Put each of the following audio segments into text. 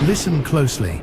Listen closely.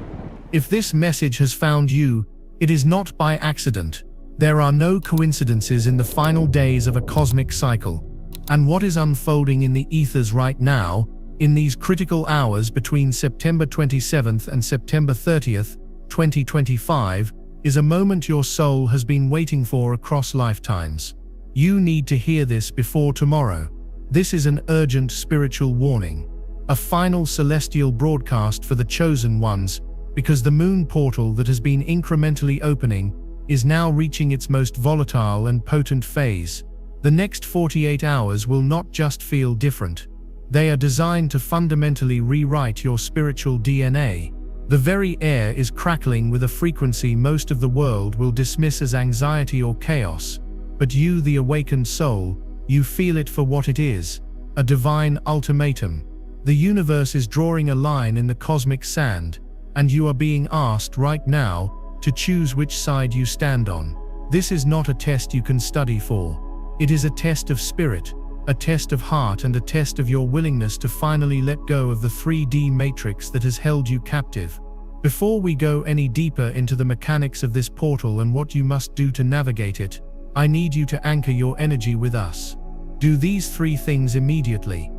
If this message has found you, it is not by accident. There are no coincidences in the final days of a cosmic cycle. And what is unfolding in the ethers right now, in these critical hours between September 27th and September 30th, 2025, is a moment your soul has been waiting for across lifetimes. You need to hear this before tomorrow. This is an urgent spiritual warning, a final celestial broadcast for the chosen ones, because the moon portal that has been incrementally opening is now reaching its most volatile and potent phase. The next 48 hours will not just feel different. They are designed to fundamentally rewrite your spiritual DNA. The very air is crackling with a frequency most of the world will dismiss as anxiety or chaos. But you, the awakened soul, you feel it for what it is, a divine ultimatum. The universe is drawing a line in the cosmic sand, and you are being asked right now to choose which side you stand on. This is not a test you can study for. It is a test of spirit, a test of heart, and a test of your willingness to finally let go of the 3D matrix that has held you captive. Before we go any deeper into the mechanics of this portal and what you must do to navigate it, I need you to anchor your energy with us. Do these 3 things immediately.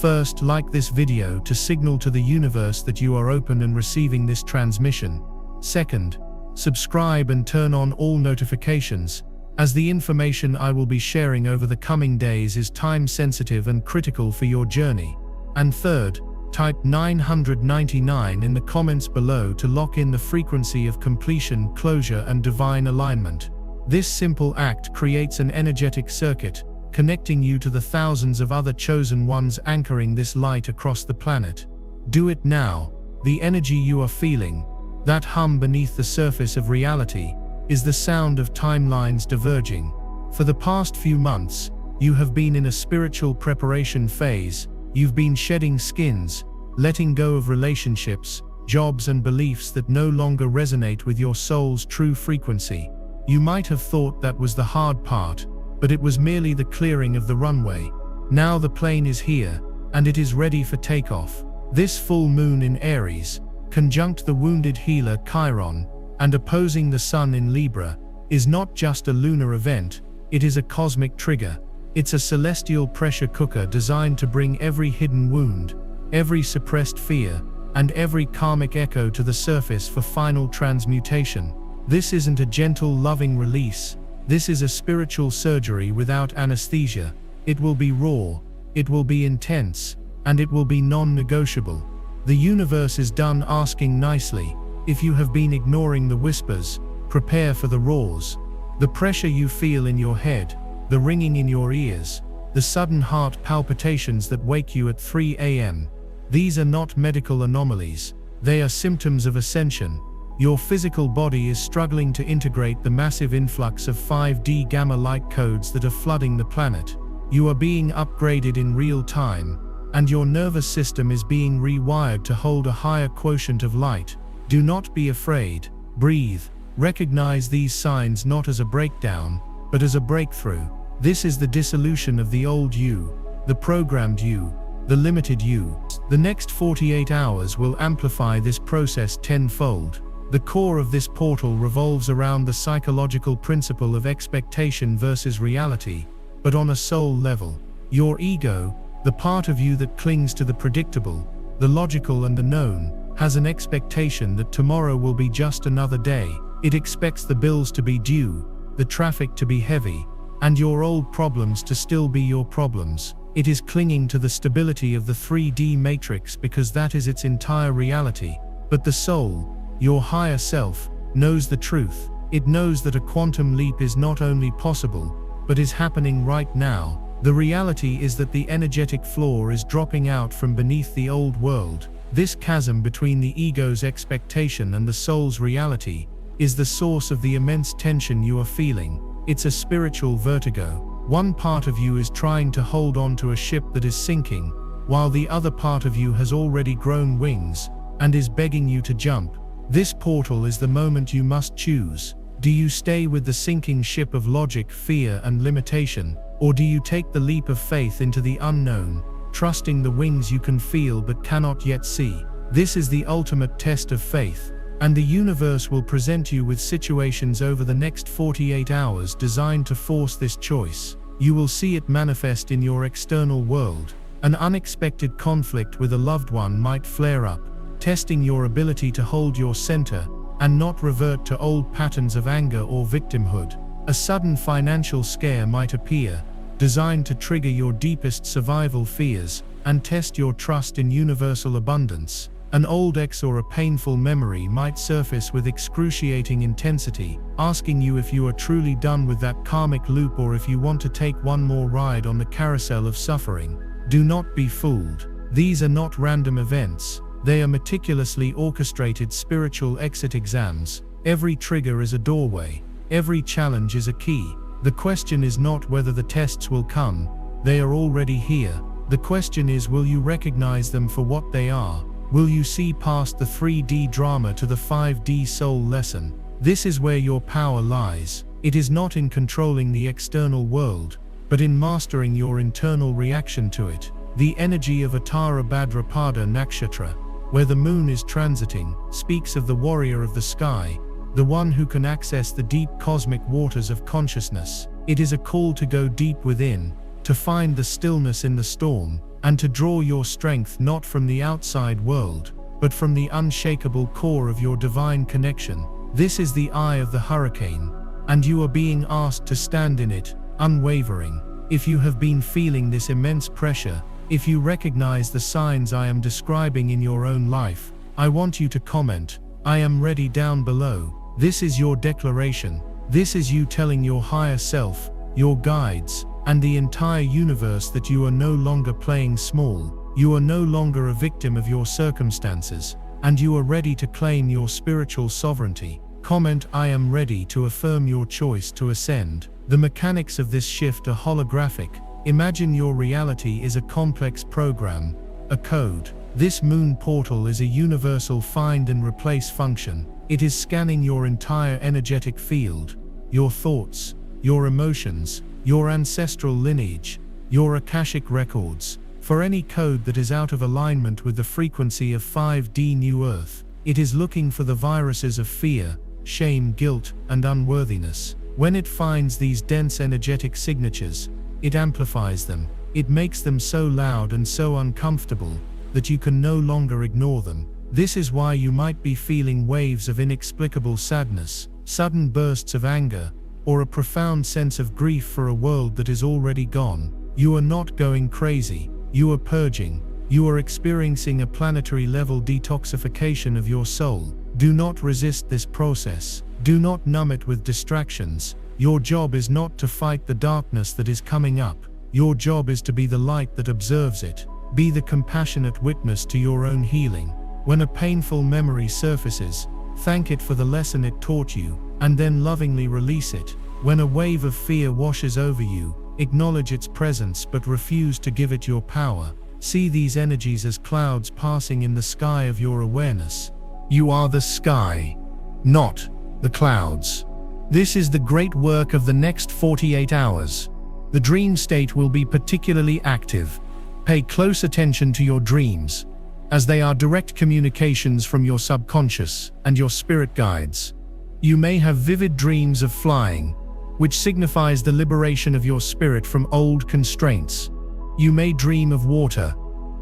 First, like this video to signal to the universe that you are open and receiving this transmission. Second, subscribe and turn on all notifications, as the information I will be sharing over the coming days is time-sensitive and critical for your journey. And third, type 999 in the comments below to lock in the frequency of completion, closure, and divine alignment. This simple act creates an energetic circuit, connecting you to the thousands of other chosen ones anchoring this light across the planet. Do it now. The energy you are feeling, that hum beneath the surface of reality, is the sound of timelines diverging. For the past few months, you have been in a spiritual preparation phase. You've been shedding skins, letting go of relationships, jobs, and beliefs that no longer resonate with your soul's true frequency. You might have thought that was the hard part, but it was merely the clearing of the runway. Now the plane is here, and it is ready for takeoff. This full moon in Aries, conjunct the wounded healer Chiron, and opposing the sun in Libra, is not just a lunar event, it is a cosmic trigger. It's a celestial pressure cooker designed to bring every hidden wound, every suppressed fear, and every karmic echo to the surface for final transmutation. This isn't a gentle, loving release. This is a spiritual surgery without anesthesia. It will be raw, it will be intense, and it will be non-negotiable. The universe is done asking nicely. If you have been ignoring the whispers, prepare for the roars. The pressure you feel in your head, the ringing in your ears, the sudden heart palpitations that wake you at 3 a.m. These are not medical anomalies. They are symptoms of ascension. Your physical body is struggling to integrate the massive influx of 5D gamma light codes that are flooding the planet. You are being upgraded in real time, and your nervous system is being rewired to hold a higher quotient of light. Do not be afraid. Breathe. Recognize these signs not as a breakdown, but as a breakthrough. This is the dissolution of the old you, the programmed you, the limited you. The next 48 hours will amplify this process tenfold. The core of this portal revolves around the psychological principle of expectation versus reality, but on a soul level. Your ego, the part of you that clings to the predictable, the logical and the known, has an expectation that tomorrow will be just another day. It expects the bills to be due, the traffic to be heavy, and your old problems to still be your problems. It is clinging to the stability of the 3D matrix because that is its entire reality. But the soul, your higher self, knows the truth. It knows that a quantum leap is not only possible, but is happening right now. The reality is that the energetic floor is dropping out from beneath the old world. This chasm between the ego's expectation and the soul's reality is the source of the immense tension you are feeling. It's a spiritual vertigo. One part of you is trying to hold on to a ship that is sinking, while the other part of you has already grown wings and is begging you to jump. This portal is the moment you must choose. Do you stay with the sinking ship of logic, fear, and limitation, or do you take the leap of faith into the unknown, trusting the wings you can feel but cannot yet see? This is the ultimate test of faith, and the universe will present you with situations over the next 48 hours designed to force this choice. You will see it manifest in your external world. An unexpected conflict with a loved one might flare up, testing your ability to hold your center and not revert to old patterns of anger or victimhood. A sudden financial scare might appear, designed to trigger your deepest survival fears and test your trust in universal abundance. An old ex or a painful memory might surface with excruciating intensity, asking you if you are truly done with that karmic loop or if you want to take one more ride on the carousel of suffering. Do not be fooled. These are not random events. They are meticulously orchestrated spiritual exit exams. Every trigger is a doorway. Every challenge is a key. The question is not whether the tests will come. They are already here. The question is, will you recognize them for what they are? Will you see past the 3D drama to the 5D soul lesson? This is where your power lies. It is not in controlling the external world, but in mastering your internal reaction to it. The energy of Uttara Bhadrapada Nakshatra, where the moon is transiting, speaks of the warrior of the sky, the one who can access the deep cosmic waters of consciousness. It is a call to go deep within, to find the stillness in the storm, and to draw your strength not from the outside world, but from the unshakable core of your divine connection. This is the eye of the hurricane, and you are being asked to stand in it, unwavering. If you have been feeling this immense pressure, if you recognize the signs I am describing in your own life, I want you to comment, "I am ready," down below. This is your declaration. This is you telling your higher self, your guides, and the entire universe that you are no longer playing small. You are no longer a victim of your circumstances, and you are ready to claim your spiritual sovereignty. Comment, "I am ready," to affirm your choice to ascend. The mechanics of this shift are holographic. Imagine your reality is a complex program, a code. This moon portal is a universal find and replace function. It is scanning your entire energetic field, your thoughts, your emotions, your ancestral lineage, your Akashic records, for any code that is out of alignment with the frequency of 5D New Earth. It is looking for the viruses of fear, shame, guilt, and unworthiness. When it finds these dense energetic signatures, it amplifies them. It makes them so loud and so uncomfortable that you can no longer ignore them. This is why you might be feeling waves of inexplicable sadness, sudden bursts of anger, or a profound sense of grief for a world that is already gone. You are not going crazy. You are purging. You are experiencing a planetary level detoxification of your soul. Do not resist this process. Do not numb it with distractions. Your job is not to fight the darkness that is coming up. Your job is to be the light that observes it. Be the compassionate witness to your own healing. When a painful memory surfaces, thank it for the lesson it taught you, and then lovingly release it. When a wave of fear washes over you, acknowledge its presence but refuse to give it your power. See these energies as clouds passing in the sky of your awareness. You are the sky, not the clouds. This is the great work of the next 48 hours. The dream state will be particularly active. Pay close attention to your dreams, as they are direct communications from your subconscious and your spirit guides. You may have vivid dreams of flying, which signifies the liberation of your spirit from old constraints. You may dream of water,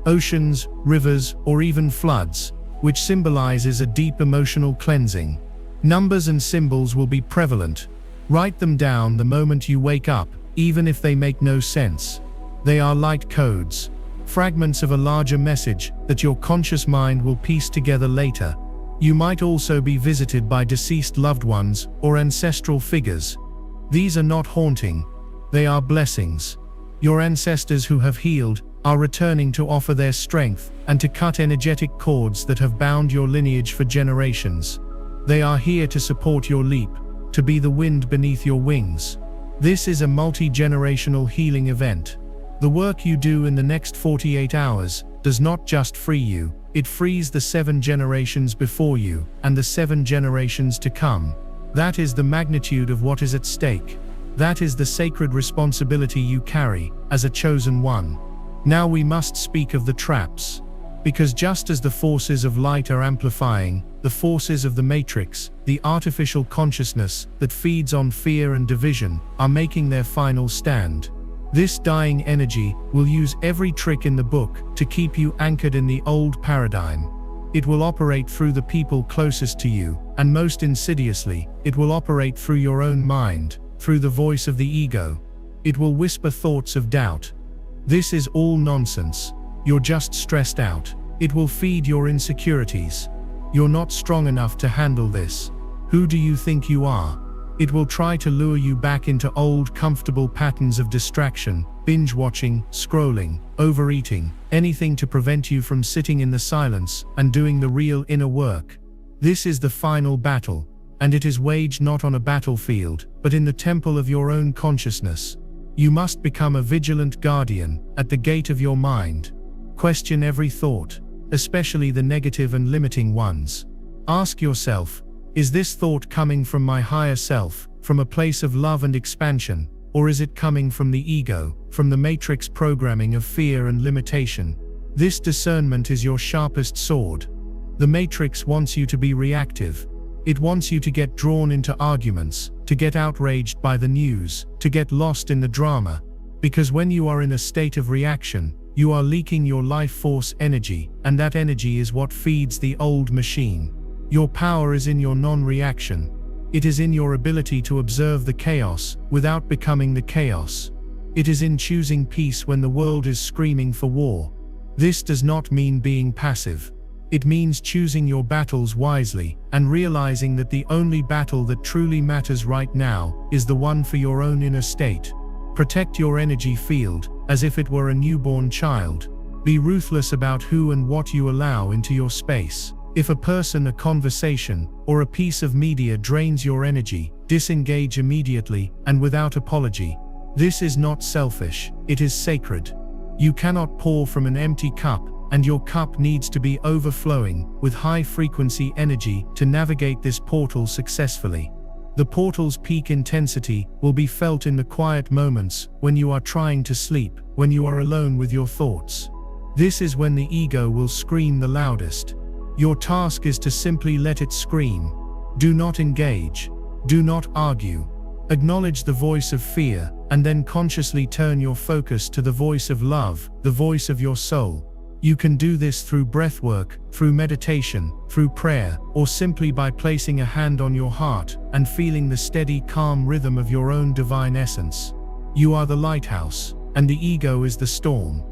oceans, rivers, or even floods, which symbolizes a deep emotional cleansing. Numbers and symbols will be prevalent. Write them down the moment you wake up, even if they make no sense. They are light codes, fragments of a larger message that your conscious mind will piece together later. You might also be visited by deceased loved ones or ancestral figures. These are not haunting, they are blessings. Your ancestors who have healed are returning to offer their strength and to cut energetic cords that have bound your lineage for generations. They are here to support your leap, to be the wind beneath your wings. This is a multi-generational healing event. The work you do in the next 48 hours does not just free you, it frees the 7 generations before you and the 7 generations to come. That is the magnitude of what is at stake. That is the sacred responsibility you carry as a chosen one. Now we must speak of the traps. Because just as the forces of light are amplifying, the forces of the matrix, the artificial consciousness that feeds on fear and division, are making their final stand. This dying energy will use every trick in the book to keep you anchored in the old paradigm. It will operate through the people closest to you, and most insidiously, it will operate through your own mind, through the voice of the ego. It will whisper thoughts of doubt. This is all nonsense. You're just stressed out. It will feed your insecurities. You're not strong enough to handle this. Who do you think you are? It will try to lure you back into old comfortable patterns of distraction, binge watching, scrolling, overeating, anything to prevent you from sitting in the silence and doing the real inner work. This is the final battle, and it is waged not on a battlefield, but in the temple of your own consciousness. You must become a vigilant guardian at the gate of your mind. Question every thought, especially the negative and limiting ones. Ask yourself, is this thought coming from my higher self, from a place of love and expansion, or is it coming from the ego, from the matrix programming of fear and limitation? This discernment is your sharpest sword. The matrix wants you to be reactive. It wants you to get drawn into arguments, to get outraged by the news, to get lost in the drama. Because when you are in a state of reaction, you are leaking your life force energy, and that energy is what feeds the old machine. Your power is in your non-reaction. It is in your ability to observe the chaos without becoming the chaos. It is in choosing peace when the world is screaming for war. This does not mean being passive. It means choosing your battles wisely and realizing that the only battle that truly matters right now is the one for your own inner state. Protect your energy field as if it were a newborn child. Be ruthless about who and what you allow into your space. If a person, a conversation, or a piece of media drains your energy, disengage immediately and without apology. This is not selfish, it is sacred. You cannot pour from an empty cup, and your cup needs to be overflowing with high-frequency energy to navigate this portal successfully. The portal's peak intensity will be felt in the quiet moments when you are trying to sleep, when you are alone with your thoughts. This is when the ego will scream the loudest. Your task is to simply let it scream. Do not engage. Do not argue. Acknowledge the voice of fear, and then consciously turn your focus to the voice of love, the voice of your soul. You can do this through breathwork, through meditation, through prayer, or simply by placing a hand on your heart and feeling the steady, calm rhythm of your own divine essence. You are the lighthouse, and the ego is the storm.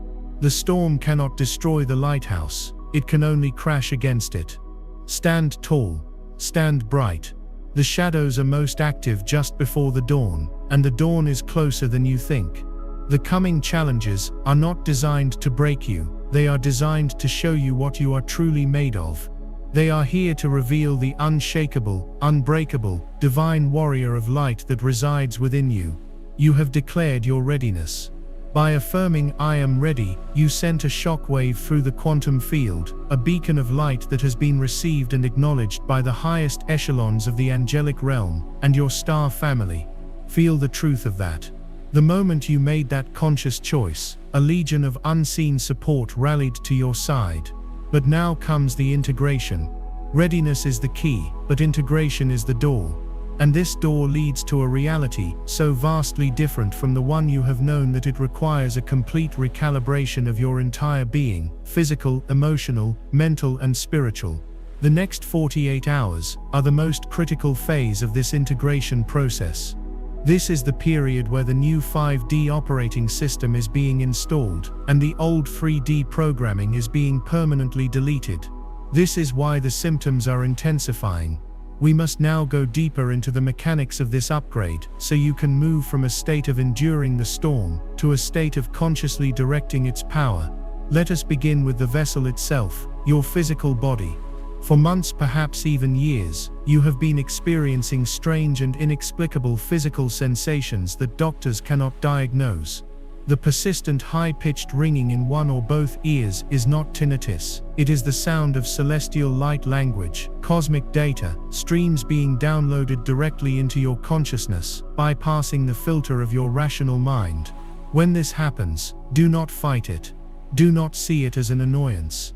The storm cannot destroy the lighthouse. It can only crash against it. Stand tall. Stand bright. The shadows are most active just before the dawn, and the dawn is closer than you think. The coming challenges are not designed to break you. They are designed to show you what you are truly made of. They are here to reveal the unshakable, unbreakable, divine warrior of light that resides within you. You have declared your readiness. By affirming "I am ready," you sent a shockwave through the quantum field, a beacon of light that has been received and acknowledged by the highest echelons of the angelic realm and your star family. Feel the truth of that. The moment you made that conscious choice, a legion of unseen support rallied to your side. But now comes the integration. Readiness is the key, but integration is the door. And this door leads to a reality so vastly different from the one you have known that it requires a complete recalibration of your entire being, physical, emotional, mental, and spiritual. The next 48 hours are the most critical phase of this integration process. This is the period where the new 5D operating system is being installed, and the old 3D programming is being permanently deleted. This is why the symptoms are intensifying. We must now go deeper into the mechanics of this upgrade, so you can move from a state of enduring the storm to a state of consciously directing its power. Let us begin with the vessel itself, your physical body. For months, perhaps even years, you have been experiencing strange and inexplicable physical sensations that doctors cannot diagnose. The persistent high-pitched ringing in one or both ears is not tinnitus. It is the sound of celestial light language, cosmic data, streams being downloaded directly into your consciousness, bypassing the filter of your rational mind. When this happens, do not fight it. Do not see it as an annoyance.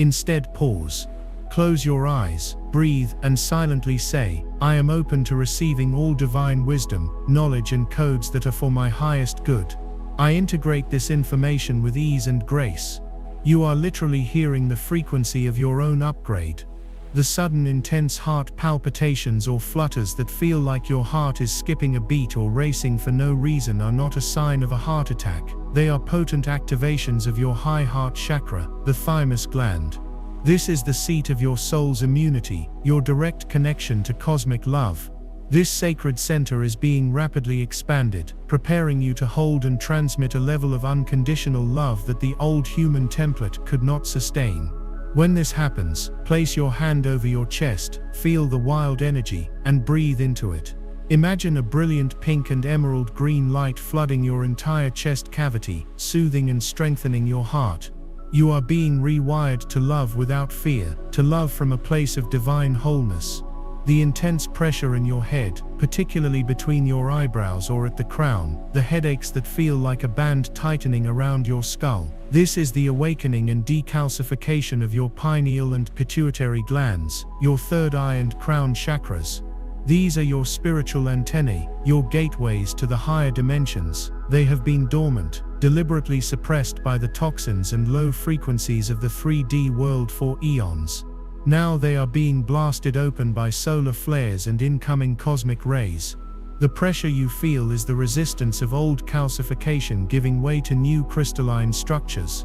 Instead, pause. Close your eyes, breathe, and silently say, "I am open to receiving all divine wisdom, knowledge, and codes that are for my highest good. I integrate this information with ease and grace." You are literally hearing the frequency of your own upgrade. The sudden intense heart palpitations or flutters that feel like your heart is skipping a beat or racing for no reason are not a sign of a heart attack. They are potent activations of your high heart chakra, the thymus gland. This is the seat of your soul's immunity, your direct connection to cosmic love. This sacred center is being rapidly expanded, preparing you to hold and transmit a level of unconditional love that the old human template could not sustain. When this happens, place your hand over your chest, feel the wild energy, and breathe into it. Imagine a brilliant pink and emerald green light flooding your entire chest cavity, soothing and strengthening your heart. You are being rewired to love without fear, to love from a place of divine wholeness. The intense pressure in your head, particularly between your eyebrows or at the crown, the headaches that feel like a band tightening around your skull. This is the awakening and decalcification of your pineal and pituitary glands, your third eye and crown chakras. These are your spiritual antennae, your gateways to the higher dimensions. They have been dormant, deliberately suppressed by the toxins and low frequencies of the 3D world for eons. Now they are being blasted open by solar flares and incoming cosmic rays. The pressure you feel is the resistance of old calcification giving way to new crystalline structures.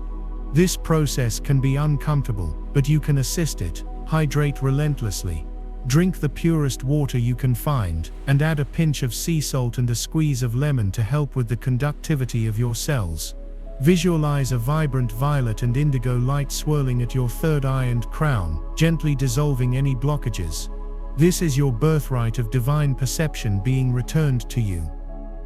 This process can be uncomfortable, but you can assist it. Hydrate relentlessly. Drink the purest water you can find, and add a pinch of sea salt and a squeeze of lemon to help with the conductivity of your cells. Visualize a vibrant violet and indigo light swirling at your third eye and crown, gently dissolving any blockages. This is your birthright of divine perception being returned to you.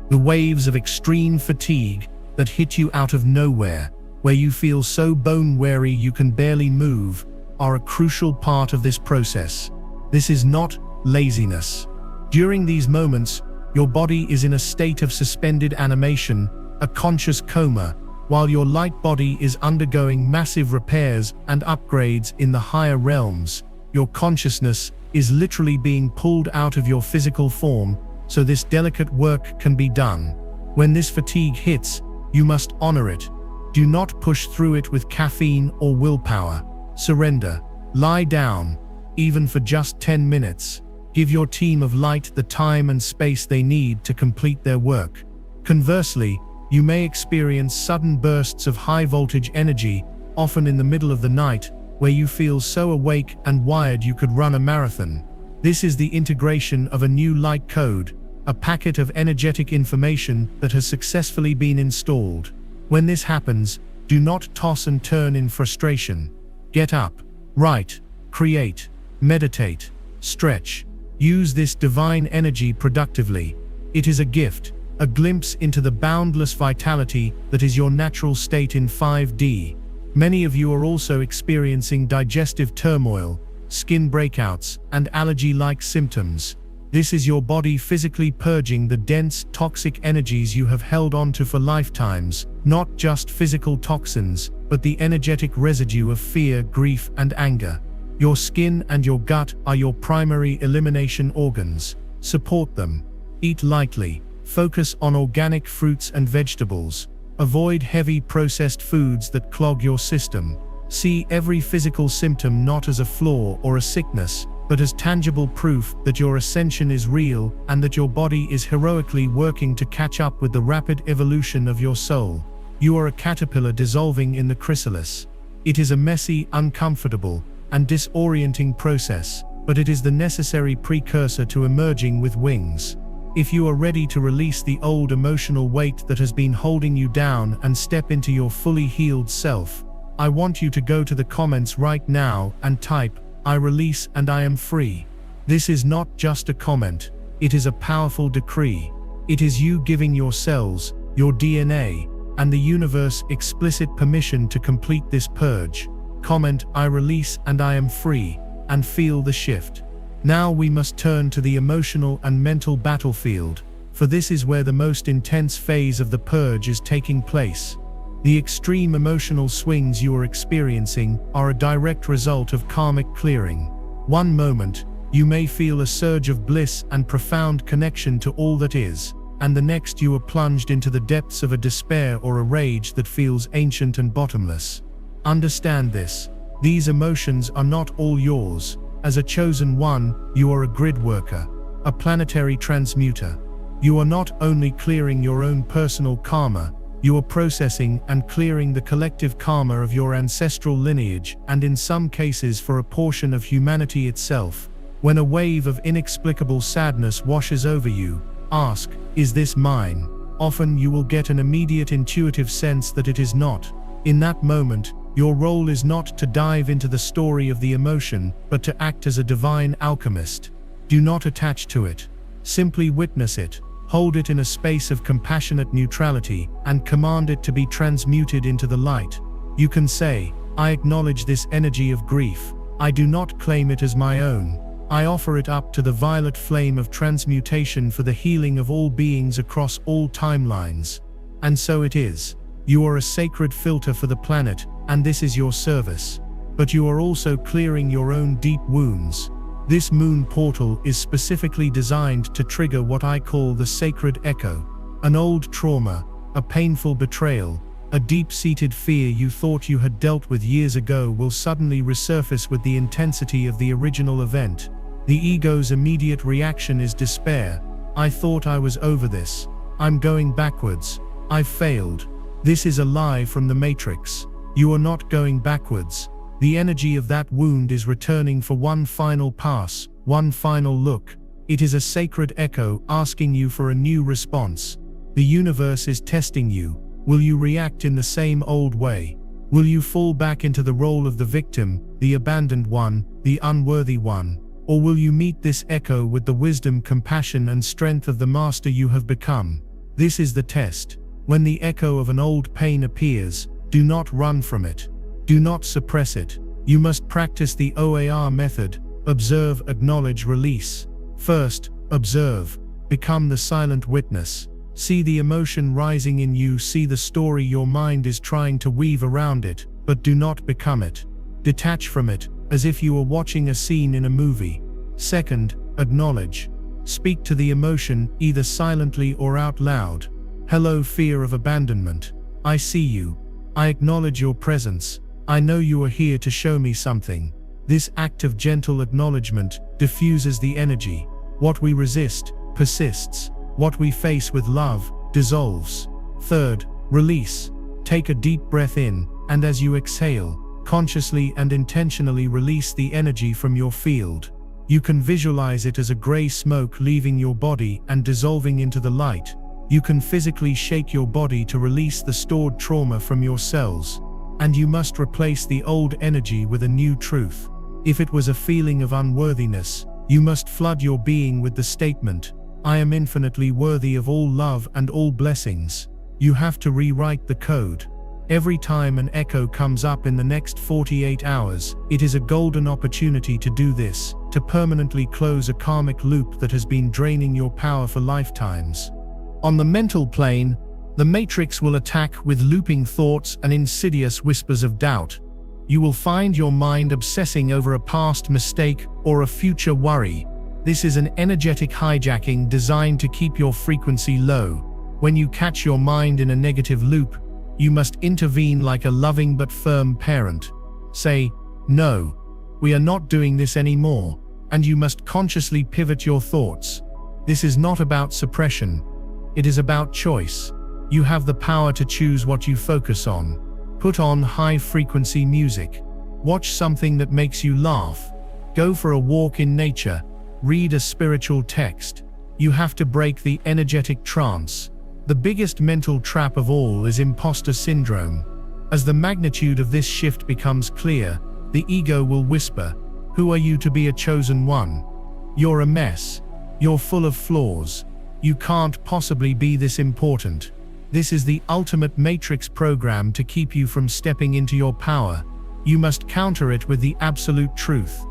The waves of extreme fatigue that hit you out of nowhere, where you feel so bone-weary you can barely move, are a crucial part of this process. This is not laziness. During these moments, your body is in a state of suspended animation, a conscious coma, while your light body is undergoing massive repairs and upgrades in the higher realms. Your consciousness is literally being pulled out of your physical form, so this delicate work can be done. When this fatigue hits, you must honor it. Do not push through it with caffeine or willpower. Surrender. Lie down, even for just 10 minutes. Give your team of light the time and space they need to complete their work. Conversely, you may experience sudden bursts of high-voltage energy, often in the middle of the night, where you feel so awake and wired you could run a marathon. This is the integration of a new light code, a packet of energetic information that has successfully been installed. When this happens, do not toss and turn in frustration. Get up, write, create, meditate, stretch. Use this divine energy productively. It is a gift, a glimpse into the boundless vitality that is your natural state in 5D. Many of you are also experiencing digestive turmoil, skin breakouts, and allergy-like symptoms. This is your body physically purging the dense, toxic energies you have held onto for lifetimes, not just physical toxins, but the energetic residue of fear, grief, and anger. Your skin and your gut are your primary elimination organs. Support them. Eat lightly. Focus on organic fruits and vegetables. Avoid heavy processed foods that clog your system. See every physical symptom not as a flaw or a sickness, but as tangible proof that your ascension is real and that your body is heroically working to catch up with the rapid evolution of your soul. You are a caterpillar dissolving in the chrysalis. It is a messy, uncomfortable, and disorienting process, but it is the necessary precursor to emerging with wings. If you are ready to release the old emotional weight that has been holding you down and step into your fully healed self, I want you to go to the comments right now and type, "I release and I am free." This is not just a comment, it is a powerful decree. It is you giving your cells, your DNA, and the universe explicit permission to complete this purge. Comment, "I release and I am free," and feel the shift. Now we must turn to the emotional and mental battlefield, for this is where the most intense phase of the purge is taking place. The extreme emotional swings you are experiencing are a direct result of karmic clearing. One moment, you may feel a surge of bliss and profound connection to all that is, and the next you are plunged into the depths of a despair or a rage that feels ancient and bottomless. Understand this. These emotions are not all yours. As a chosen one, you are a grid worker, a planetary transmuter. You are not only clearing your own personal karma, you are processing and clearing the collective karma of your ancestral lineage, and in some cases for a portion of humanity itself. When a wave of inexplicable sadness washes over you, ask, "Is this mine?" Often you will get an immediate intuitive sense that it is not. In that moment, your role is not to dive into the story of the emotion, but to act as a divine alchemist. Do not attach to it. Simply witness it, hold it in a space of compassionate neutrality, and command it to be transmuted into the light. You can say, "I acknowledge this energy of grief. I do not claim it as my own. I offer it up to the violet flame of transmutation for the healing of all beings across all timelines." And so it is. You are a sacred filter for the planet, and this is your service. But you are also clearing your own deep wounds. This moon portal is specifically designed to trigger what I call the sacred echo. An old trauma, a painful betrayal, a deep-seated fear you thought you had dealt with years ago will suddenly resurface with the intensity of the original event. The ego's immediate reaction is despair. "I thought I was over this. I'm going backwards. I've failed." This is a lie from the Matrix. You are not going backwards. The energy of that wound is returning for one final pass, one final look. It is a sacred echo asking you for a new response. The universe is testing you. Will you react in the same old way? Will you fall back into the role of the victim, the abandoned one, the unworthy one? Or will you meet this echo with the wisdom, compassion, and strength of the master you have become? This is the test. When the echo of an old pain appears, do not run from it. Do not suppress it. You must practice the OAR method: observe, acknowledge, release. First, observe. Become the silent witness. See the emotion rising in you, see the story your mind is trying to weave around it, but do not become it. Detach from it, as if you were watching a scene in a movie. Second, acknowledge. Speak to the emotion, either silently or out loud. "Hello, fear of abandonment. I see you. I acknowledge your presence. I know you are here to show me something." This act of gentle acknowledgement diffuses the energy. What we resist persists. What we face with love dissolves. Third, release. Take a deep breath in, and as you exhale, consciously and intentionally release the energy from your field. You can visualize it as a gray smoke leaving your body and dissolving into the light. You can physically shake your body to release the stored trauma from your cells. And you must replace the old energy with a new truth. If it was a feeling of unworthiness, you must flood your being with the statement, "I am infinitely worthy of all love and all blessings." You have to rewrite the code. Every time an echo comes up in the next 48 hours, it is a golden opportunity to do this, to permanently close a karmic loop that has been draining your power for lifetimes. On the mental plane, the Matrix will attack with looping thoughts and insidious whispers of doubt. You will find your mind obsessing over a past mistake or a future worry. This is an energetic hijacking designed to keep your frequency low. When you catch your mind in a negative loop, you must intervene like a loving but firm parent. Say, "No, we are not doing this anymore," and you must consciously pivot your thoughts. This is not about suppression. It is about choice. You have the power to choose what you focus on. Put on high-frequency music. Watch something that makes you laugh. Go for a walk in nature. Read a spiritual text. You have to break the energetic trance. The biggest mental trap of all is imposter syndrome. As the magnitude of this shift becomes clear, the ego will whisper, "Who are you to be a chosen one? You're a mess. You're full of flaws. You can't possibly be this important." This is the ultimate Matrix program to keep you from stepping into your power. You must counter it with the absolute truth.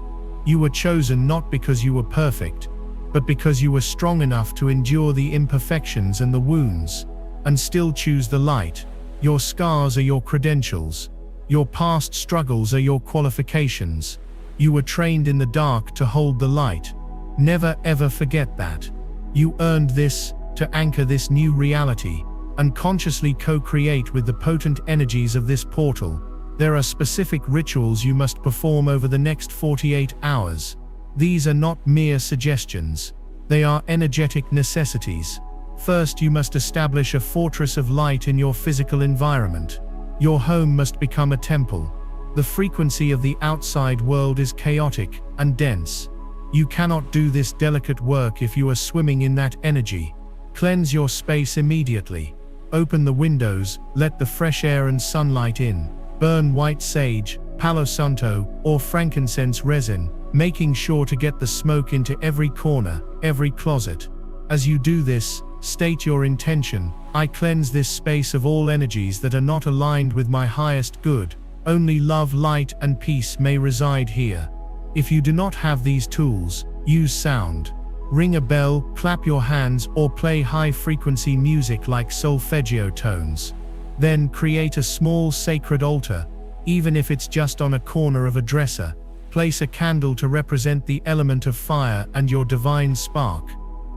You were chosen not because you were perfect, but because you were strong enough to endure the imperfections and the wounds, and still choose the light. Your scars are your credentials. Your past struggles are your qualifications. You were trained in the dark to hold the light. Never ever forget that. You earned this, to anchor this new reality, and consciously co-create with the potent energies of this portal. There are specific rituals you must perform over the next 48 hours. These are not mere suggestions. They are energetic necessities. First, you must establish a fortress of light in your physical environment. Your home must become a temple. The frequency of the outside world is chaotic and dense. You cannot do this delicate work if you are swimming in that energy. Cleanse your space immediately. Open the windows, let the fresh air and sunlight in. Burn white sage, Palo Santo, or frankincense resin, making sure to get the smoke into every corner, every closet. As you do this, state your intention: I cleanse this space of all energies that are not aligned with my highest good. Only love, light, and peace may reside here. If you do not have these tools, use sound. Ring a bell, clap your hands, or play high-frequency music like solfeggio tones. Then create a small sacred altar, even if it's just on a corner of a dresser. Place a candle to represent the element of fire and your divine spark.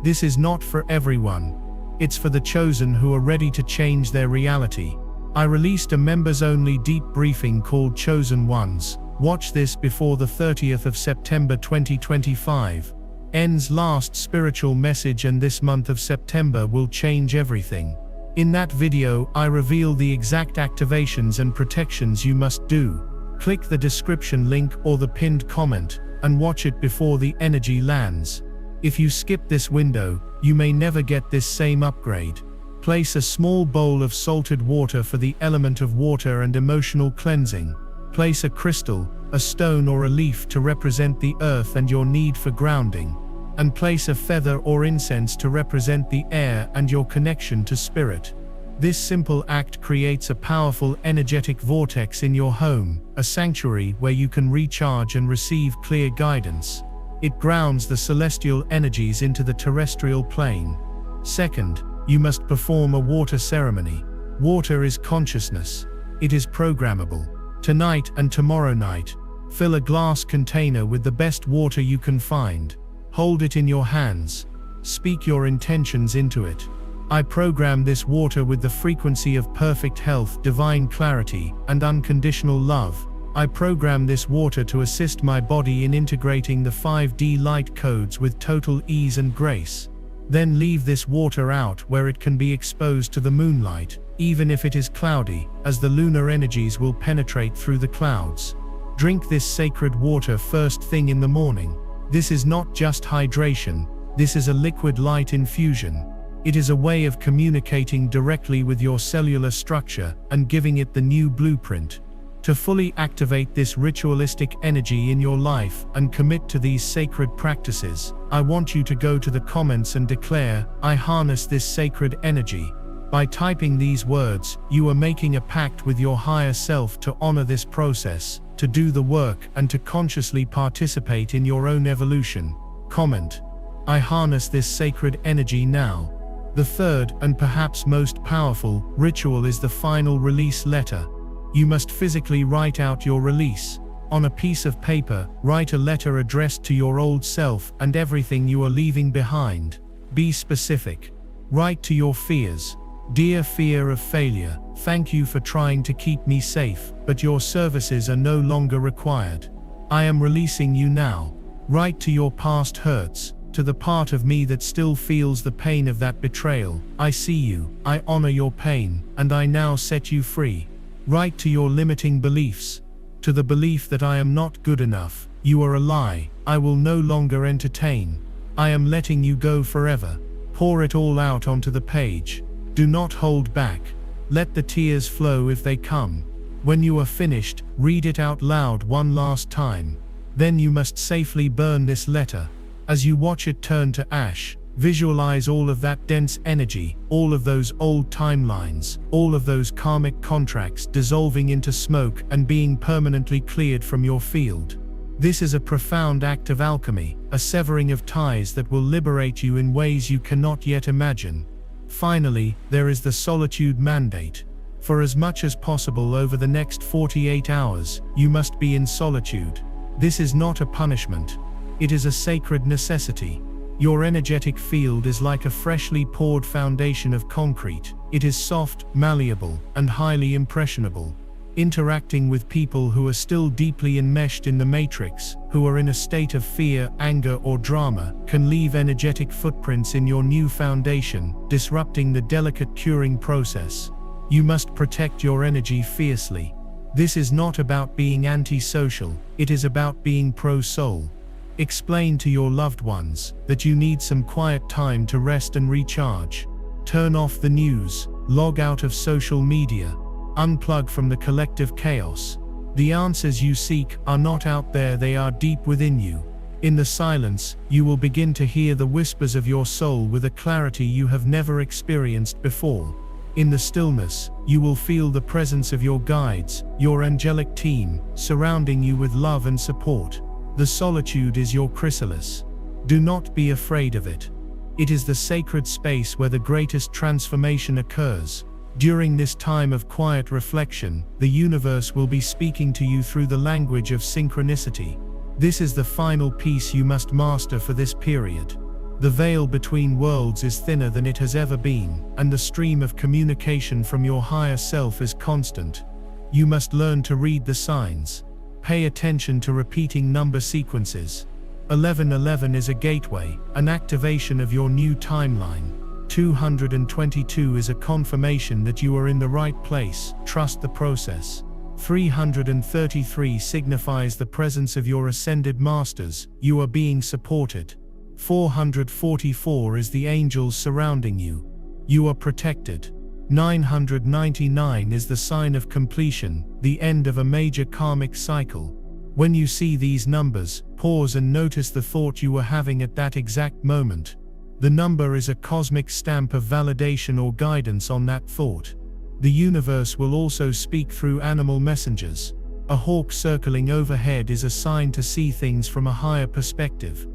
This is not for everyone. It's for the chosen who are ready to change their reality. I released a members-only deep briefing called Chosen Ones. Watch this before the 30th of September 2025. N's last spiritual message, and this month of September will change everything. In that video, I reveal the exact activations and protections you must do. Click the description link or the pinned comment, and watch it before the energy lands. If you skip this window, you may never get this same upgrade. Place a small bowl of salted water for the element of water and emotional cleansing. Place a crystal, a stone, or a leaf to represent the earth and your need for grounding. And place a feather or incense to represent the air and your connection to spirit. This simple act creates a powerful energetic vortex in your home, a sanctuary where you can recharge and receive clear guidance. It grounds the celestial energies into the terrestrial plane. Second, you must perform a water ceremony. Water is consciousness. It is programmable. Tonight and tomorrow night, fill a glass container with the best water you can find. Hold it in your hands. Speak your intentions into it. I program this water with the frequency of perfect health, divine clarity, and unconditional love. I program this water to assist my body in integrating the 5D light codes with total ease and grace. Then leave this water out where it can be exposed to the moonlight, even if it is cloudy, as the lunar energies will penetrate through the clouds. Drink this sacred water first thing in the morning. This is not just hydration, this is a liquid light infusion. It is a way of communicating directly with your cellular structure and giving it the new blueprint. To fully activate this ritualistic energy in your life and commit to these sacred practices, I want you to go to the comments and declare, I harness this sacred energy. By typing these words, you are making a pact with your higher self to honor this process, to do the work, and to consciously participate in your own evolution. Comment, I harness this sacred energy now. The third, and perhaps most powerful, ritual is the final release letter. You must physically write out your release. On a piece of paper, write a letter addressed to your old self and everything you are leaving behind. Be specific. Write to your fears. Dear fear of failure, thank you for trying to keep me safe, but your services are no longer required. I am releasing you now. Write to your past hurts, to the part of me that still feels the pain of that betrayal. I see you, I honor your pain, and I now set you free. Write to your limiting beliefs, to the belief that I am not good enough, you are a lie, I will no longer entertain. I am letting you go forever. Pour it all out onto the page. Do not hold back. Let the tears flow if they come. When you are finished, read it out loud one last time. Then you must safely burn this letter. As you watch it turn to ash, visualize all of that dense energy, all of those old timelines, all of those karmic contracts dissolving into smoke and being permanently cleared from your field. This is a profound act of alchemy, a severing of ties that will liberate you in ways you cannot yet imagine. Finally, there is the solitude mandate. For as much as possible over the next 48 hours, you must be in solitude. This is not a punishment. It is a sacred necessity. Your energetic field is like a freshly poured foundation of concrete. It is soft, malleable, and highly impressionable. Interacting with people who are still deeply enmeshed in the matrix, who are in a state of fear, anger, or drama, can leave energetic footprints in your new foundation, disrupting the delicate curing process. You must protect your energy fiercely. This is not about being antisocial, it is about being pro-soul. Explain to your loved ones that you need some quiet time to rest and recharge. Turn off the news, log out of social media, unplug from the collective chaos. The answers you seek are not out there, they are deep within you. In the silence, you will begin to hear the whispers of your soul with a clarity you have never experienced before. In the stillness, you will feel the presence of your guides, your angelic team, surrounding you with love and support. The solitude is your chrysalis. Do not be afraid of it. It is the sacred space where the greatest transformation occurs. During this time of quiet reflection, the universe will be speaking to you through the language of synchronicity. This is the final piece you must master for this period. The veil between worlds is thinner than it has ever been, and the stream of communication from your higher self is constant. You must learn to read the signs. Pay attention to repeating number sequences. 1111 is a gateway, an activation of your new timeline. 222 is a confirmation that you are in the right place, trust the process. 333 signifies the presence of your ascended masters, you are being supported. 444 is the angels surrounding you. You are protected. 999 is the sign of completion, the end of a major karmic cycle. When you see these numbers, pause and notice the thought you were having at that exact moment. The number is a cosmic stamp of validation or guidance on that thought. The universe will also speak through animal messengers. A hawk circling overhead is a sign to see things from a higher perspective.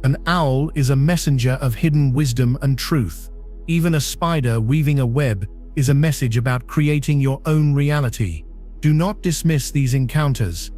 An owl is a messenger of hidden wisdom and truth. Even a spider weaving a web is a message about creating your own reality. Do not dismiss these encounters.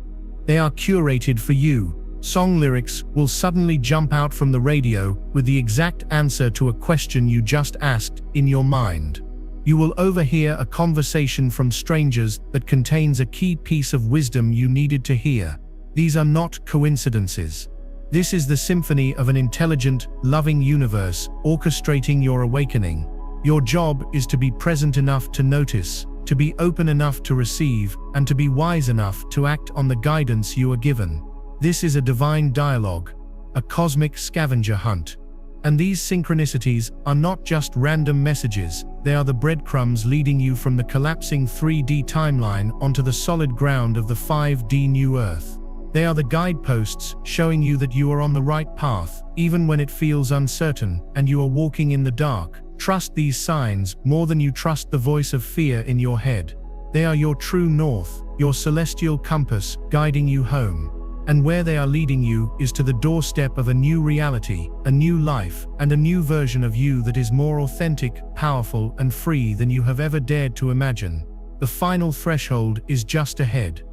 They are curated for you. Song lyrics will suddenly jump out from the radio with the exact answer to a question you just asked in your mind. You will overhear a conversation from strangers that contains a key piece of wisdom you needed to hear. These are not coincidences. This is the symphony of an intelligent, loving universe orchestrating your awakening. Your job is to be present enough to notice, to be open enough to receive, and to be wise enough to act on the guidance you are given. This is a divine dialogue, a cosmic scavenger hunt. And these synchronicities are not just random messages, they are the breadcrumbs leading you from the collapsing 3D timeline onto the solid ground of the 5D new Earth. They are the guideposts showing you that you are on the right path, even when it feels uncertain and you are walking in the dark. Trust these signs more than you trust the voice of fear in your head. They are your true north, your celestial compass guiding you home. And where they are leading you is to the doorstep of a new reality, a new life, and a new version of you that is more authentic, powerful, and free than you have ever dared to imagine. The final threshold is just ahead.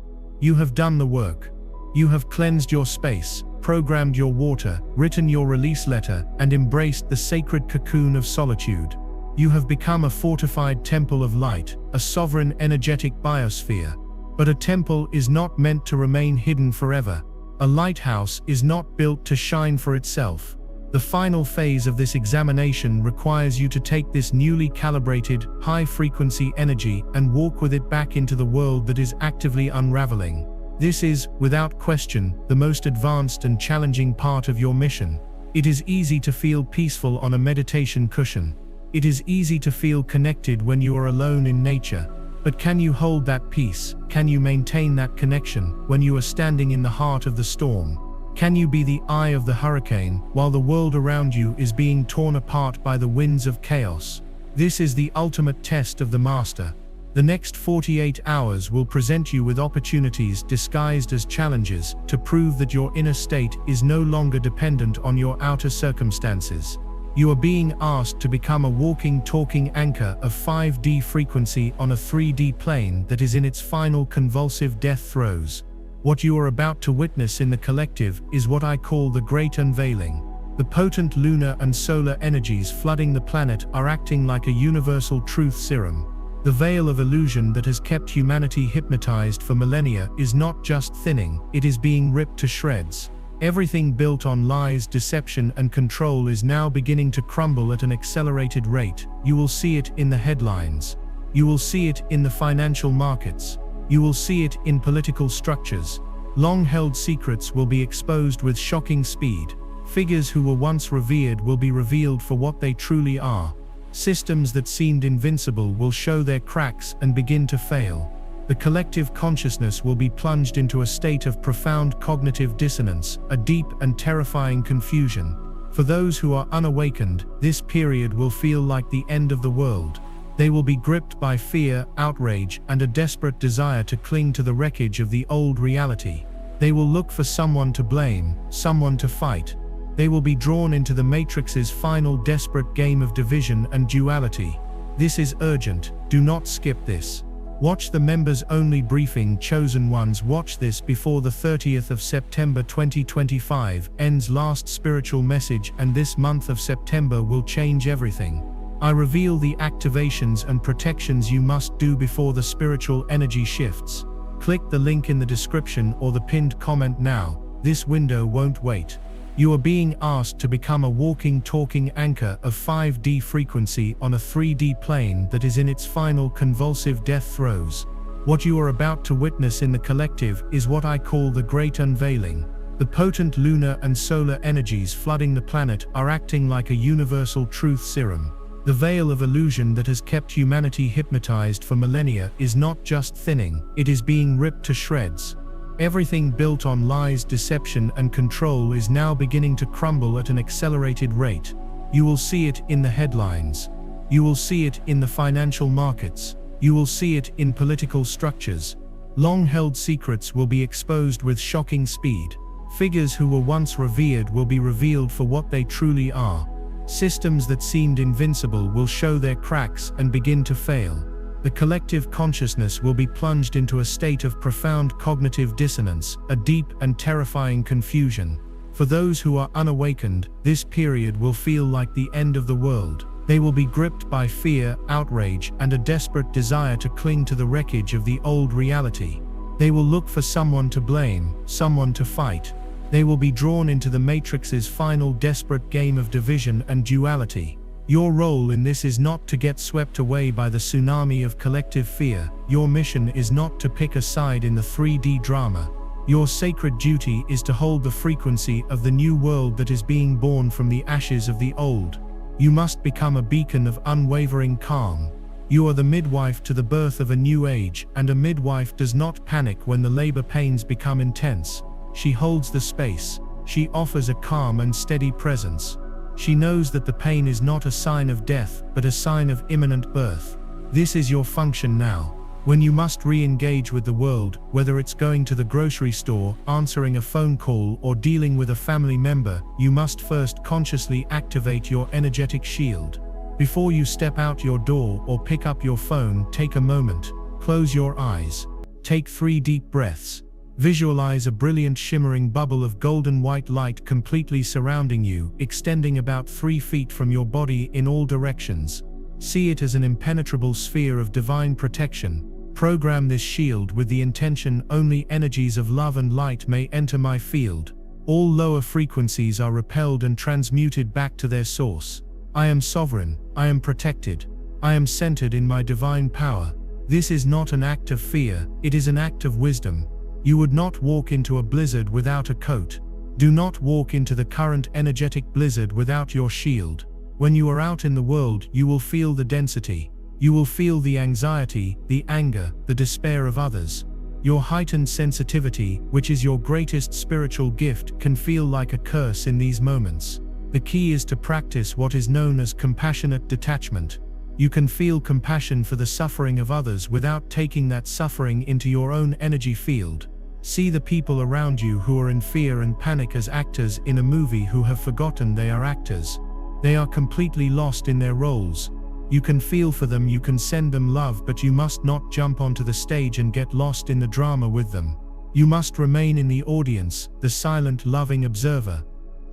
You have done the work. You have cleansed your space, programmed your water, written your release letter, and embraced the sacred cocoon of solitude. You have become a fortified temple of light, a sovereign energetic biosphere. But a temple is not meant to remain hidden forever. A lighthouse is not built to shine for itself. The final phase of this examination requires you to take this newly calibrated, high-frequency energy and walk with it back into the world that is actively unraveling. This is, without question, the most advanced and challenging part of your mission. It is easy to feel peaceful on a meditation cushion. It is easy to feel connected when you are alone in nature. But can you hold that peace? Can you maintain that connection when you are standing in the heart of the storm? Can you be the eye of the hurricane while the world around you is being torn apart by the winds of chaos? This is the ultimate test of the master. The next 48 hours will present you with opportunities disguised as challenges to prove that your inner state is no longer dependent on your outer circumstances. You are being asked to become a walking, talking anchor of 5D frequency on a 3D plane that is in its final convulsive death throes. What you are about to witness in the collective is what I call the Great Unveiling. The potent lunar and solar energies flooding the planet are acting like a universal truth serum. The veil of illusion that has kept humanity hypnotized for millennia is not just thinning, it is being ripped to shreds. Everything built on lies, deception, and control is now beginning to crumble at an accelerated rate. You will see it in the headlines. You will see it in the financial markets. You will see it in political structures. Long-held secrets will be exposed with shocking speed. Figures who were once revered will be revealed for what they truly are. Systems that seemed invincible will show their cracks and begin to fail. The collective consciousness will be plunged into a state of profound cognitive dissonance, a deep and terrifying confusion. For those who are unawakened, this period will feel like the end of the world. They will be gripped by fear, outrage, and a desperate desire to cling to the wreckage of the old reality. They will look for someone to blame, someone to fight. They will be drawn into the Matrix's final desperate game of division and duality. This is urgent, do not skip this. Watch the members-only briefing. Chosen ones, watch this before the 30th of September 2025 ends. Last spiritual message, and this month of September will change everything. I reveal the activations and protections you must do before the spiritual energy shifts. Click the link in the description or the pinned comment now. This window won't wait. You are being asked to become a walking, talking anchor of 5D frequency on a 3D plane that is in its final convulsive death throes. What you are about to witness in the collective is what I call the Great Unveiling. The potent lunar and solar energies flooding the planet are acting like a universal truth serum. The veil of illusion that has kept humanity hypnotized for millennia is not just thinning, it is being ripped to shreds. Everything built on lies, deception, and control is now beginning to crumble at an accelerated rate. You will see it in the headlines. You will see it in the financial markets. You will see it in political structures. Long-held secrets will be exposed with shocking speed. Figures who were once revered will be revealed for what they truly are. Systems that seemed invincible will show their cracks and begin to fail. The collective consciousness will be plunged into a state of profound cognitive dissonance, a deep and terrifying confusion. For those who are unawakened, this period will feel like the end of the world. They will be gripped by fear, outrage, and a desperate desire to cling to the wreckage of the old reality. They will look for someone to blame, someone to fight. They will be drawn into the Matrix's final desperate game of division and duality. Your role in this is not to get swept away by the tsunami of collective fear. Your mission is not to pick a side in the 3D drama. Your sacred duty is to hold the frequency of the new world that is being born from the ashes of the old. You must become a beacon of unwavering calm. You are the midwife to the birth of a new age, and a midwife does not panic when the labor pains become intense. She holds the space. She offers a calm and steady presence. She knows that the pain is not a sign of death, but a sign of imminent birth. This is your function now. When you must re-engage with the world, whether it's going to the grocery store, answering a phone call, or dealing with a family member, you must first consciously activate your energetic shield. Before you step out your door or pick up your phone, take a moment. Close your eyes. Take 3 deep breaths. Visualize a brilliant shimmering bubble of golden white light completely surrounding you, extending about 3 feet from your body in all directions. See it as an impenetrable sphere of divine protection. Program this shield with the intention only energies of love and light may enter my field. All lower frequencies are repelled and transmuted back to their source. I am sovereign, I am protected, I am centered in my divine power. This is not an act of fear, it is an act of wisdom. You would not walk into a blizzard without a coat. Do not walk into the current energetic blizzard without your shield. When you are out in the world, you will feel the density. You will feel the anxiety, the anger, the despair of others. Your heightened sensitivity, which is your greatest spiritual gift, can feel like a curse in these moments. The key is to practice what is known as compassionate detachment. You can feel compassion for the suffering of others without taking that suffering into your own energy field. See the people around you who are in fear and panic as actors in a movie who have forgotten they are actors. They are completely lost in their roles. You can feel for them, you can send them love, but you must not jump onto the stage and get lost in the drama with them. You must remain in the audience, the silent, loving observer.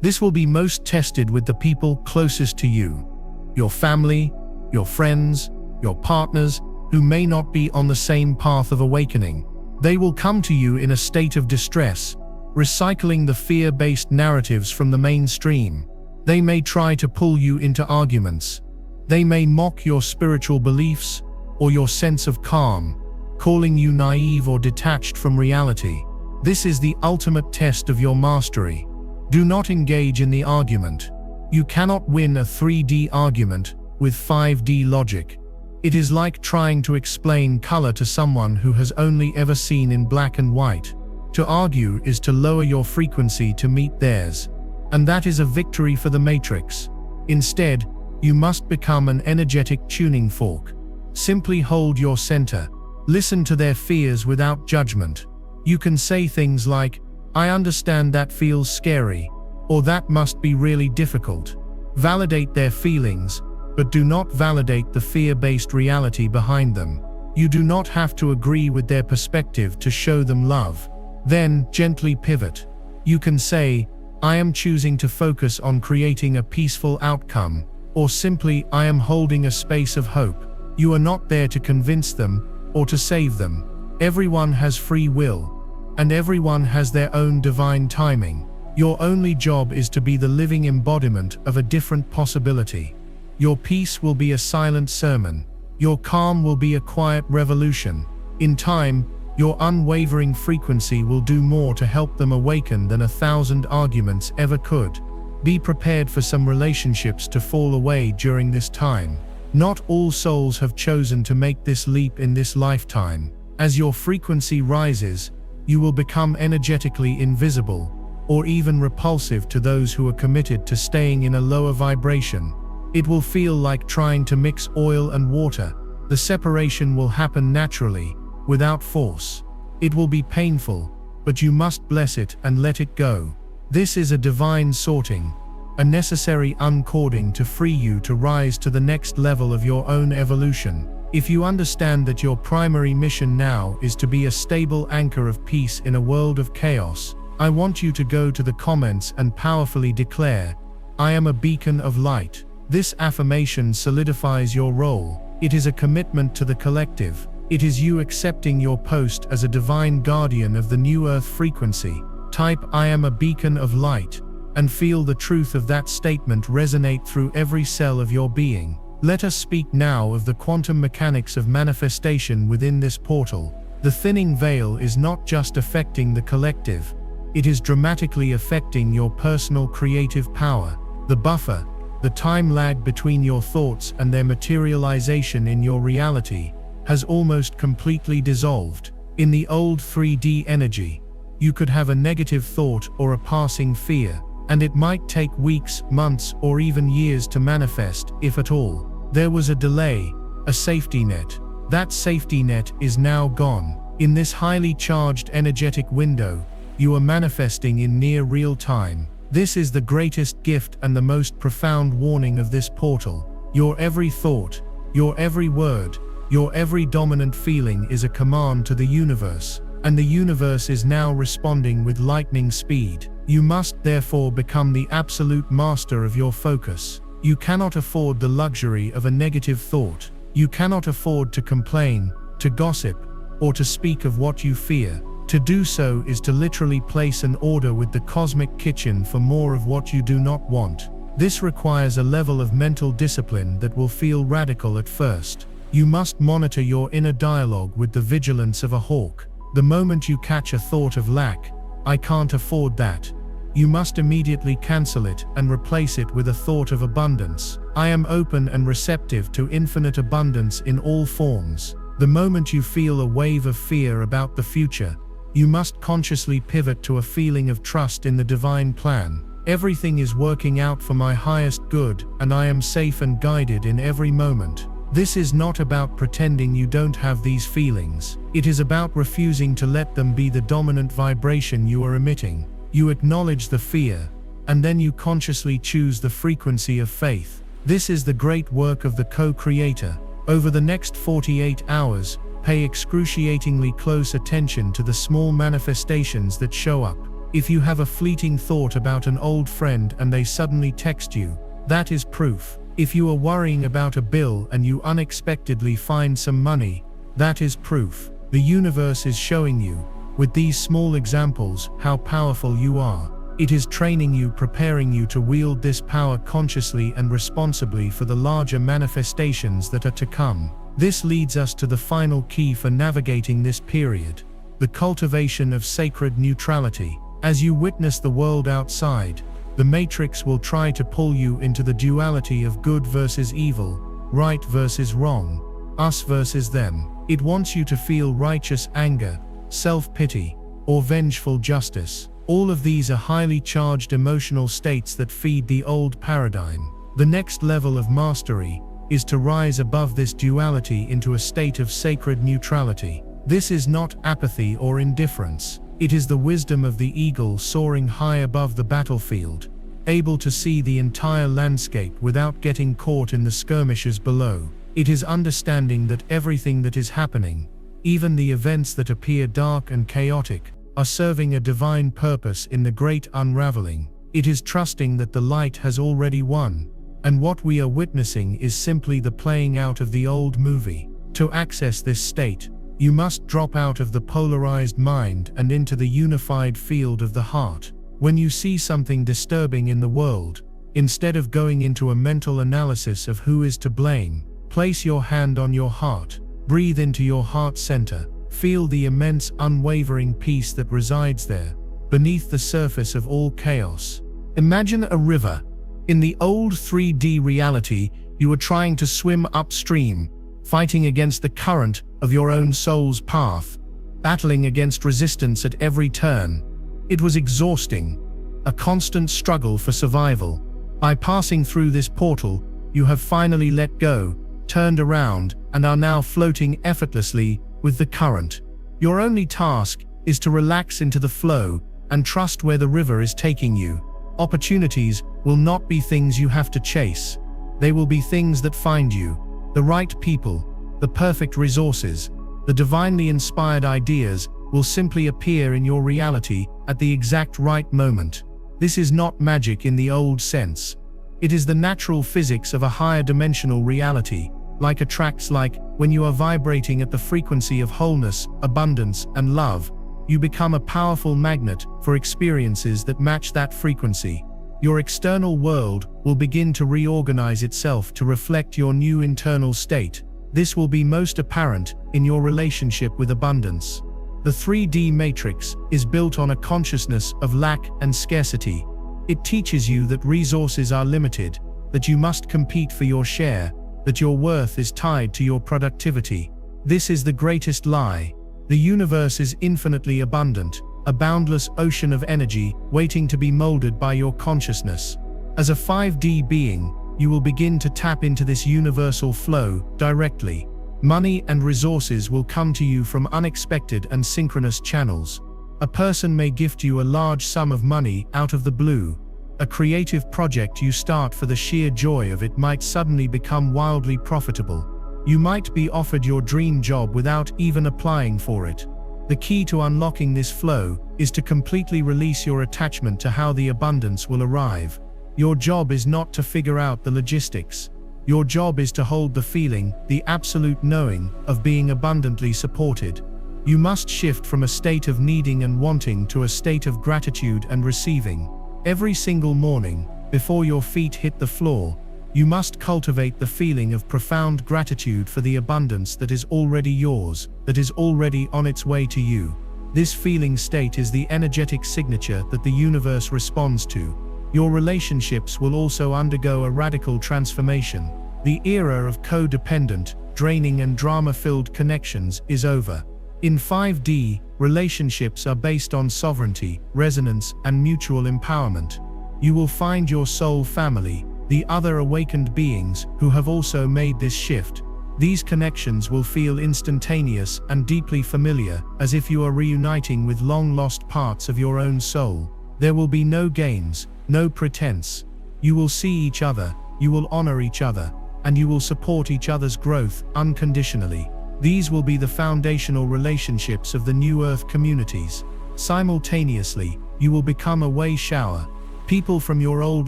This will be most tested with the people closest to you. Your family, your friends, your partners, who may not be on the same path of awakening. They will come to you in a state of distress, recycling the fear-based narratives from the mainstream. They may try to pull you into arguments. They may mock your spiritual beliefs or your sense of calm, calling you naive or detached from reality. This is the ultimate test of your mastery. Do not engage in the argument. You cannot win a 3D argument with 5D logic. It is like trying to explain color to someone who has only ever seen in black and white. To argue is to lower your frequency to meet theirs, and that is a victory for the matrix. Instead, you must become an energetic tuning fork. Simply hold your center. Listen to their fears without judgment. You can say things like, "I understand that feels scary," or "that must be really difficult." Validate their feelings, but do not validate the fear-based reality behind them. You do not have to agree with their perspective to show them love. Then, gently pivot. You can say, "I am choosing to focus on creating a peaceful outcome," or simply, "I am holding a space of hope." You are not there to convince them or to save them. Everyone has free will, and everyone has their own divine timing. Your only job is to be the living embodiment of a different possibility. Your peace will be a silent sermon. Your calm will be a quiet revolution. In time, your unwavering frequency will do more to help them awaken than 1,000 arguments ever could. Be prepared for some relationships to fall away during this time. Not all souls have chosen to make this leap in this lifetime. As your frequency rises, you will become energetically invisible, or even repulsive to those who are committed to staying in a lower vibration. It will feel like trying to mix oil and water. The separation will happen naturally, without force. It will be painful, but you must bless it and let it go. This is a divine sorting, a necessary uncording to free you to rise to the next level of your own evolution. If you understand that your primary mission now is to be a stable anchor of peace in a world of chaos, I want you to go to the comments and powerfully declare, "I am a beacon of light." This affirmation solidifies your role. It is a commitment to the collective. It is you accepting your post as a divine guardian of the new earth frequency. Type "I am a beacon of light" and feel the truth of that statement resonate through every cell of your being. Let us speak now of the quantum mechanics of manifestation within this portal. The thinning veil is not just affecting the collective, it is dramatically affecting your personal creative power. The buffer, the time lag between your thoughts and their materialization in your reality, has almost completely dissolved. In the old 3D energy, you could have a negative thought or a passing fear, and it might take weeks, months, or even years to manifest, if at all. There was a delay, a safety net. That safety net is now gone. In this highly charged energetic window, you are manifesting in near real time. This is the greatest gift and the most profound warning of this portal. Your every thought, your every word, your every dominant feeling is a command to the universe, and the universe is now responding with lightning speed. You must therefore become the absolute master of your focus. You cannot afford the luxury of a negative thought. You cannot afford to complain, to gossip, or to speak of what you fear. To do so is to literally place an order with the cosmic kitchen for more of what you do not want. This requires a level of mental discipline that will feel radical at first. You must monitor your inner dialogue with the vigilance of a hawk. The moment you catch a thought of lack, "I can't afford that," you must immediately cancel it and replace it with a thought of abundance. "I am open and receptive to infinite abundance in all forms." The moment you feel a wave of fear about the future, you must consciously pivot to a feeling of trust in the divine plan. "Everything is working out for my highest good, and I am safe and guided in every moment." This is not about pretending you don't have these feelings. It is about refusing to let them be the dominant vibration you are emitting. You acknowledge the fear, and then you consciously choose the frequency of faith. This is the great work of the co-creator. Over the next 48 hours, pay excruciatingly close attention to the small manifestations that show up. If you have a fleeting thought about an old friend and they suddenly text you, that is proof. If you are worrying about a bill and you unexpectedly find some money, that is proof. The universe is showing you, with these small examples, how powerful you are. It is training you, preparing you to wield this power consciously and responsibly for the larger manifestations that are to come. This leads us to the final key for navigating this period: the cultivation of sacred neutrality. As you witness the world outside, the matrix will try to pull you into the duality of good versus evil, right versus wrong, us versus them. It wants you to feel righteous anger, self-pity, or vengeful justice. All of these are highly charged emotional states that feed the old paradigm. The next level of mastery is to rise above this duality into a state of sacred neutrality. This is not apathy or indifference. It is the wisdom of the eagle soaring high above the battlefield, able to see the entire landscape without getting caught in the skirmishes below. It is understanding that everything that is happening, even the events that appear dark and chaotic, are serving a divine purpose in the great unraveling. It is trusting that the light has already won, and what we are witnessing is simply the playing out of the old movie. To access this state, you must drop out of the polarized mind and into the unified field of the heart. When you see something disturbing in the world, instead of going into a mental analysis of who is to blame, place your hand on your heart, breathe into your heart center, feel the immense unwavering peace that resides there, beneath the surface of all chaos. Imagine a river. In the old 3D reality, you were trying to swim upstream, fighting against the current of your own soul's path, battling against resistance at every turn. It was exhausting, a constant struggle for survival. By passing through this portal, you have finally let go, turned around, and are now floating effortlessly with the current. Your only task is to relax into the flow and trust where the river is taking you. Opportunities will not be things you have to chase. They will be things that find you. The right people, the perfect resources, the divinely inspired ideas will simply appear in your reality at the exact right moment. This is not magic in the old sense. It is the natural physics of a higher dimensional reality, like attracts. Like when you are vibrating at the frequency of wholeness, abundance, and love, you become a powerful magnet for experiences that match that frequency. Your external world will begin to reorganize itself to reflect your new internal state. This will be most apparent in your relationship with abundance. The 3D matrix is built on a consciousness of lack and scarcity. It teaches you that resources are limited, that you must compete for your share, that your worth is tied to your productivity. This is the greatest lie. The universe is infinitely abundant, a boundless ocean of energy waiting to be molded by your consciousness. As a 5D being, you will begin to tap into this universal flow directly. Money and resources will come to you from unexpected and synchronous channels. A person may gift you a large sum of money out of the blue. A creative project you start for the sheer joy of it might suddenly become wildly profitable. You might be offered your dream job without even applying for it. The key to unlocking this flow is to completely release your attachment to how the abundance will arrive. Your job is not to figure out the logistics. Your job is to hold the feeling, the absolute knowing, of being abundantly supported. You must shift from a state of needing and wanting to a state of gratitude and receiving. Every single morning, before your feet hit the floor, you must cultivate the feeling of profound gratitude for the abundance that is already yours, that is already on its way to you. This feeling state is the energetic signature that the universe responds to. Your relationships will also undergo a radical transformation. The era of codependent, draining and drama-filled connections is over. In 5D, relationships are based on sovereignty, resonance, and mutual empowerment. You will find your soul family, the other awakened beings who have also made this shift. These connections will feel instantaneous and deeply familiar, as if you are reuniting with long-lost parts of your own soul. There will be no games, no pretense. You will see each other, you will honor each other, and you will support each other's growth unconditionally. These will be the foundational relationships of the New Earth communities. Simultaneously, you will become a way shower. People from your old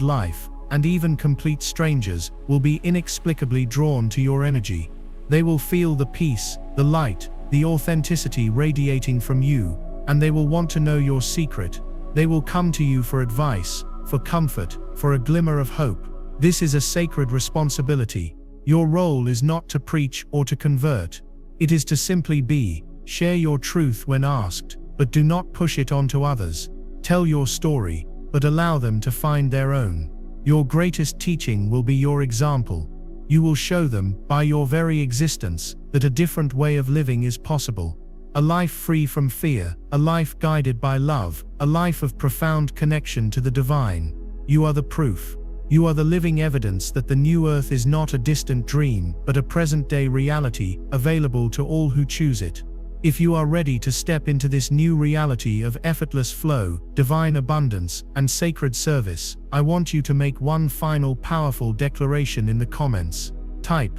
life, and even complete strangers, will be inexplicably drawn to your energy. They will feel the peace, the light, the authenticity radiating from you, and they will want to know your secret. They will come to you for advice, for comfort, for a glimmer of hope. This is a sacred responsibility. Your role is not to preach or to convert. It is to simply be. Share your truth when asked, but do not push it onto others. Tell your story, but allow them to find their own. Your greatest teaching will be your example. You will show them, by your very existence, that a different way of living is possible. A life free from fear, a life guided by love, a life of profound connection to the divine. You are the proof. You are the living evidence that the New Earth is not a distant dream, but a present-day reality, available to all who choose it. If you are ready to step into this new reality of effortless flow, divine abundance, and sacred service, I want you to make one final powerful declaration in the comments. Type,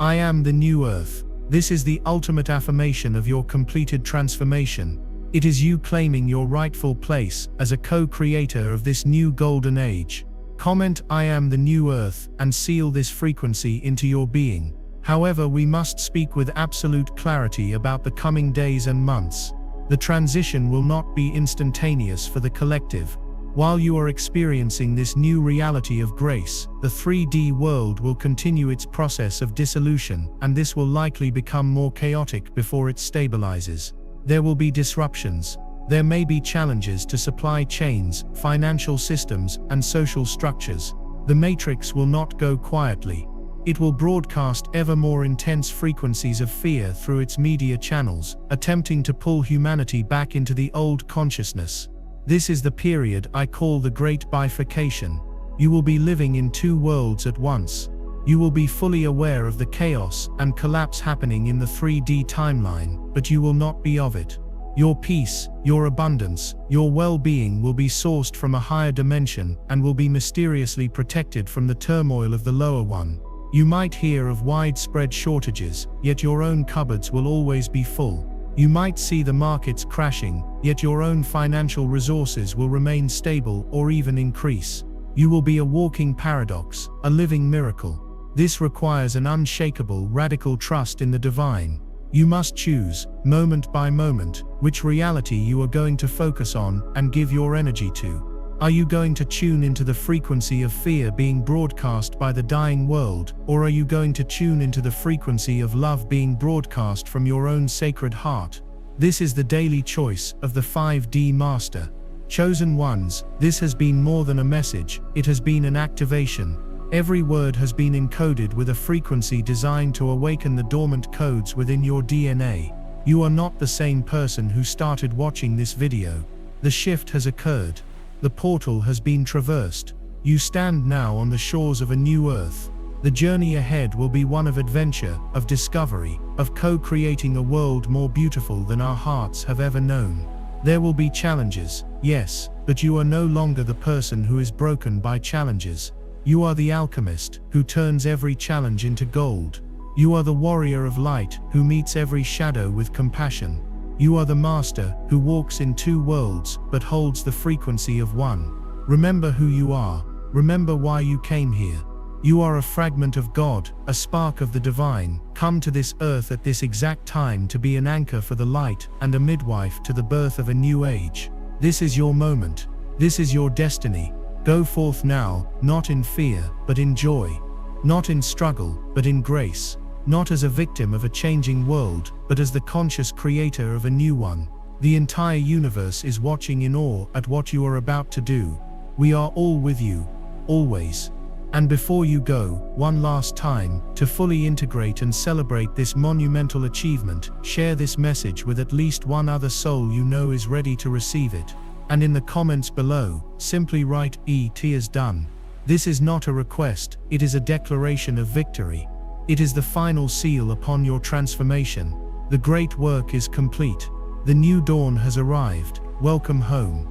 "I am the New Earth." This is the ultimate affirmation of your completed transformation. It is you claiming your rightful place as a co-creator of this new golden age. Comment "I am the New Earth" and seal this frequency into your being. However, we must speak with absolute clarity about the coming days and months. The transition will not be instantaneous for the collective. While you are experiencing this new reality of grace, the 3D world will continue its process of dissolution, and this will likely become more chaotic before it stabilizes. There will be disruptions. There may be challenges to supply chains, financial systems, and social structures. The matrix will not go quietly. It will broadcast ever more intense frequencies of fear through its media channels, attempting to pull humanity back into the old consciousness. This is the period I call the Great Bifurcation. You will be living in two worlds at once. You will be fully aware of the chaos and collapse happening in the 3D timeline, but you will not be of it. Your peace, your abundance, your well-being will be sourced from a higher dimension and will be mysteriously protected from the turmoil of the lower one. You might hear of widespread shortages, yet your own cupboards will always be full. You might see the markets crashing, yet your own financial resources will remain stable or even increase. You will be a walking paradox, a living miracle. This requires an unshakable, radical trust in the divine. You must choose, moment by moment, which reality you are going to focus on and give your energy to. Are you going to tune into the frequency of fear being broadcast by the dying world, or are you going to tune into the frequency of love being broadcast from your own sacred heart? This is the daily choice of the 5D Master. Chosen ones, this has been more than a message, it has been an activation. Every word has been encoded with a frequency designed to awaken the dormant codes within your DNA. You are not the same person who started watching this video. The shift has occurred. The portal has been traversed. You stand now on the shores of a new earth. The journey ahead will be one of adventure, of discovery, of co-creating a world more beautiful than our hearts have ever known. There will be challenges, yes, but you are no longer the person who is broken by challenges. You are the alchemist, who turns every challenge into gold. You are the warrior of light, who meets every shadow with compassion. You are the master, who walks in two worlds, but holds the frequency of one. Remember who you are. Remember why you came here. You are a fragment of God, a spark of the divine, come to this earth at this exact time to be an anchor for the light and a midwife to the birth of a new age. This is your moment. This is your destiny. Go forth now, not in fear, but in joy. Not in struggle, but in grace. Not as a victim of a changing world, but as the conscious creator of a new one. The entire universe is watching in awe at what you are about to do. We are all with you, always. And before you go, one last time, to fully integrate and celebrate this monumental achievement, share this message with at least one other soul you know is ready to receive it. And in the comments below, simply write "ET is done." This is not a request, it is a declaration of victory. It is the final seal upon your transformation. The great work is complete. The new dawn has arrived. Welcome home.